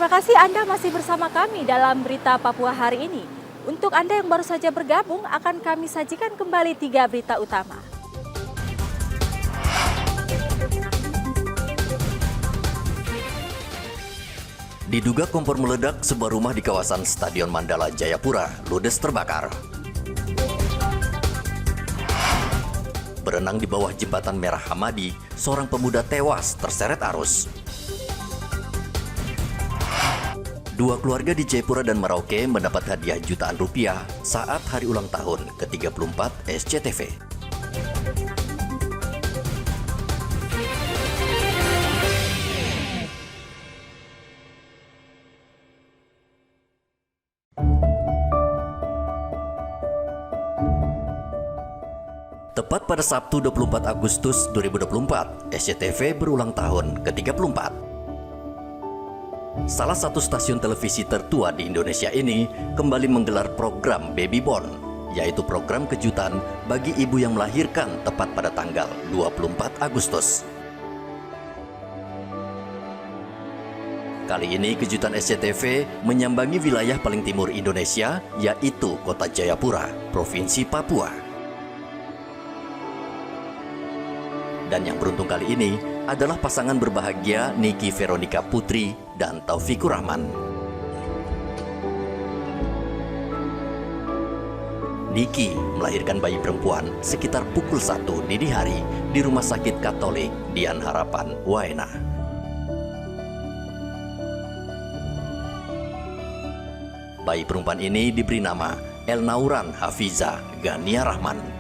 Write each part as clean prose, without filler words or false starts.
Terima kasih Anda masih bersama kami dalam Berita Papua hari ini. Untuk Anda yang baru saja bergabung, akan kami sajikan kembali 3 berita utama. Diduga kompor meledak, sebuah rumah di kawasan Stadion Mandala Jayapura ludes terbakar. Berenang di bawah jembatan Merah Hamadi, seorang pemuda tewas terseret arus. 2 keluarga di Jayapura dan Merauke mendapat hadiah jutaan rupiah saat hari ulang tahun ke-34 SCTV. Tepat pada Sabtu 24 Agustus 2024, SCTV berulang tahun ke-34. Salah satu stasiun televisi tertua di Indonesia ini kembali menggelar program Baby Born, yaitu program kejutan bagi ibu yang melahirkan tepat pada tanggal 24 Agustus. Kali ini kejutan SCTV menyambangi wilayah paling timur Indonesia, yaitu Kota Jayapura, Provinsi Papua. Dan yang beruntung kali ini adalah pasangan berbahagia Niki Veronica Putri dan Taufikur Rahman. Niki melahirkan bayi perempuan sekitar pukul 1 dini hari di Rumah Sakit Katolik Dian Harapan, Waena. Bayi perempuan ini diberi nama Elnauran Hafiza Gania Rahman.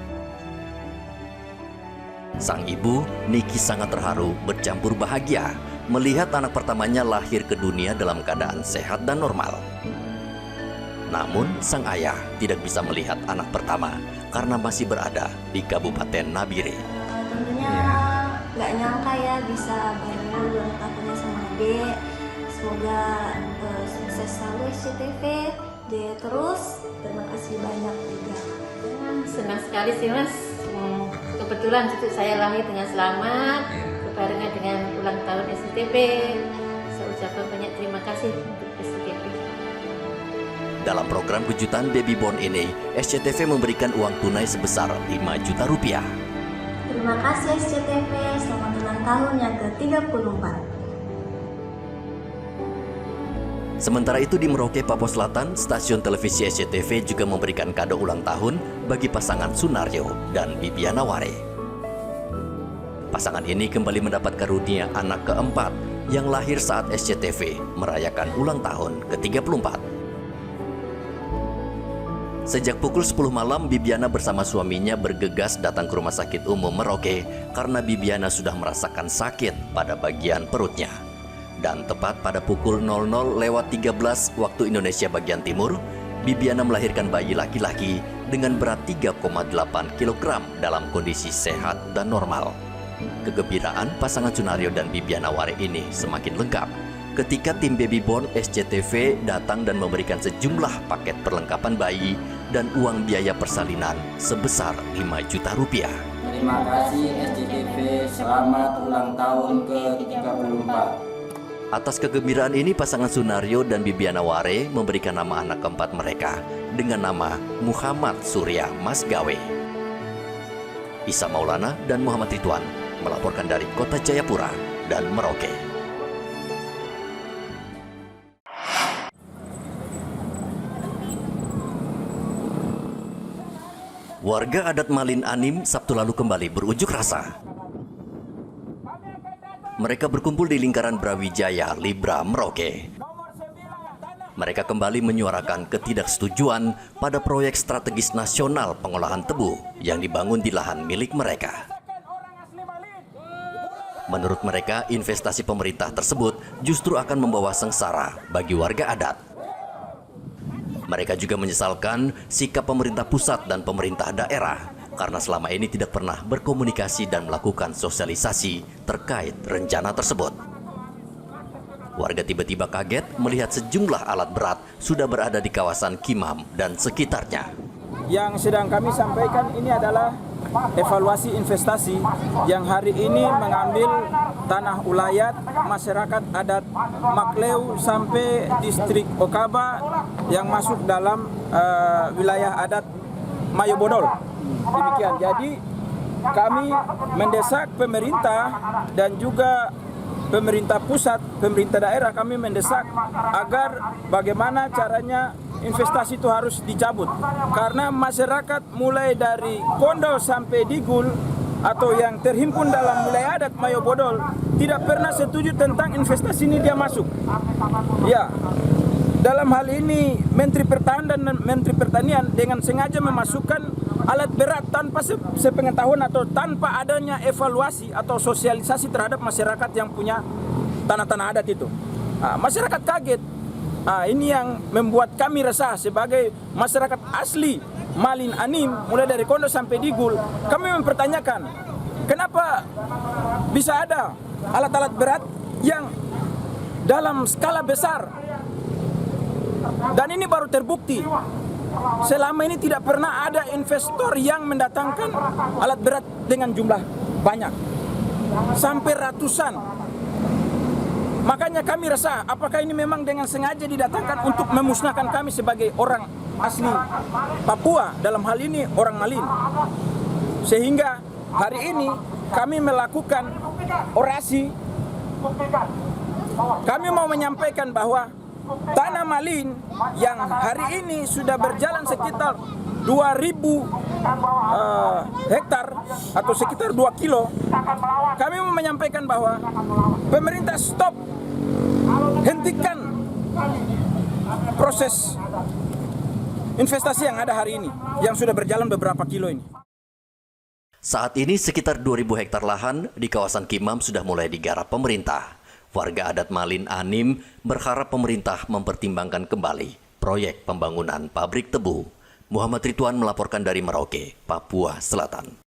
Sang ibu, Niki, sangat terharu bercampur bahagia melihat anak pertamanya lahir ke dunia dalam keadaan sehat dan normal. Namun, sang ayah tidak bisa melihat anak pertama karena masih berada di Kabupaten Nabire. Tentunya nggak nyangka ya bisa barengan ulang tahunnya sama adik. Semoga sukses selalu SCTV, jaya terus. Terima kasih banyak juga. Senang sekali sih Mas. Kebetulan cucu saya lahir dengan selamat, berbarengan dengan ulang tahun SCTV. Saya ucapkan banyak terima kasih untuk SCTV. Dalam program kejutan Baby Born ini, SCTV memberikan uang tunai sebesar 5 juta rupiah. Terima kasih SCTV, selamat ulang tahun yang ke-34. Sementara itu di Merauke, Papua Selatan, stasiun televisi SCTV juga memberikan kado ulang tahun bagi pasangan Sunaryo dan Bibiana Ware. Pasangan ini kembali mendapat karunia anak keempat yang lahir saat SCTV merayakan ulang tahun ke-34. Sejak pukul 10 malam, Bibiana bersama suaminya bergegas datang ke Rumah Sakit Umum Merauke karena Bibiana sudah merasakan sakit pada bagian perutnya. Dan tepat pada pukul 00:13 waktu Indonesia bagian timur, Bibiana melahirkan bayi laki-laki dengan berat 3,8 kg dalam kondisi sehat dan normal. Kegembiraan pasangan Sunaryo dan Bibiana Ware ini semakin lengkap ketika tim Baby Born SCTV datang dan memberikan sejumlah paket perlengkapan bayi dan uang biaya persalinan sebesar 5 juta rupiah. Terima kasih SCTV, selamat ulang tahun ke-34. Atas kegembiraan ini, pasangan Sunaryo dan Bibiana Ware memberikan nama anak keempat mereka dengan nama Muhammad Surya Masgawe. Isa Maulana dan Muhammad Ridwan melaporkan dari Kota Jayapura dan Merauke. Warga adat Malin Anim Sabtu lalu kembali berunjuk rasa. Mereka berkumpul di lingkaran Brawijaya, Libra, Merauke. Mereka kembali menyuarakan ketidaksetujuan pada proyek strategis nasional pengolahan tebu yang dibangun di lahan milik mereka. Menurut mereka, investasi pemerintah tersebut justru akan membawa sengsara bagi warga adat. Mereka juga menyesalkan sikap pemerintah pusat dan pemerintah daerah karena selama ini tidak pernah berkomunikasi dan melakukan sosialisasi terkait rencana tersebut. Warga tiba-tiba kaget melihat sejumlah alat berat sudah berada di kawasan Kimam dan sekitarnya. Yang sedang kami sampaikan ini adalah evaluasi investasi yang hari ini mengambil tanah ulayat masyarakat adat Makleu sampai distrik Okaba yang masuk dalam wilayah adat Mayobodol. Demikian. Jadi kami mendesak pemerintah dan juga pemerintah pusat, pemerintah daerah, kami mendesak agar bagaimana caranya investasi itu harus dicabut. Karena masyarakat mulai dari Kondo sampai Digul atau yang terhimpun dalam wilayah adat Mayobodol tidak pernah setuju tentang investasi ini dia masuk. Ya, dalam hal ini Menteri Pertahanan dan Menteri Pertanian dengan sengaja memasukkan alat berat tanpa sepengetahuan atau tanpa adanya evaluasi atau sosialisasi terhadap masyarakat yang punya tanah-tanah adat itu. Masyarakat kaget. Ini yang membuat kami resah sebagai masyarakat asli Malin Anim mulai dari Kondo sampai Digul. Kami mempertanyakan kenapa bisa ada alat-alat berat yang dalam skala besar. Dan ini baru terbukti. Selama ini tidak pernah ada investor yang mendatangkan alat berat dengan jumlah banyak. Sampai ratusan. Makanya kami resah, apakah ini memang dengan sengaja didatangkan untuk memusnahkan kami sebagai orang asli Papua, dalam hal ini orang Malin. Sehingga hari ini kami melakukan orasi. Kami mau menyampaikan bahwa tanah Malin yang hari ini sudah berjalan sekitar 2.000 hektar atau sekitar 2 kilo, kami mau menyampaikan bahwa pemerintah stop, hentikan proses investasi yang ada hari ini, yang sudah berjalan beberapa kilo ini. Saat ini sekitar 2.000 hektar lahan di kawasan Kimam sudah mulai digarap pemerintah. Warga adat Malin Anim berharap pemerintah mempertimbangkan kembali proyek pembangunan pabrik tebu. Muhammad Ridwan melaporkan dari Merauke, Papua Selatan.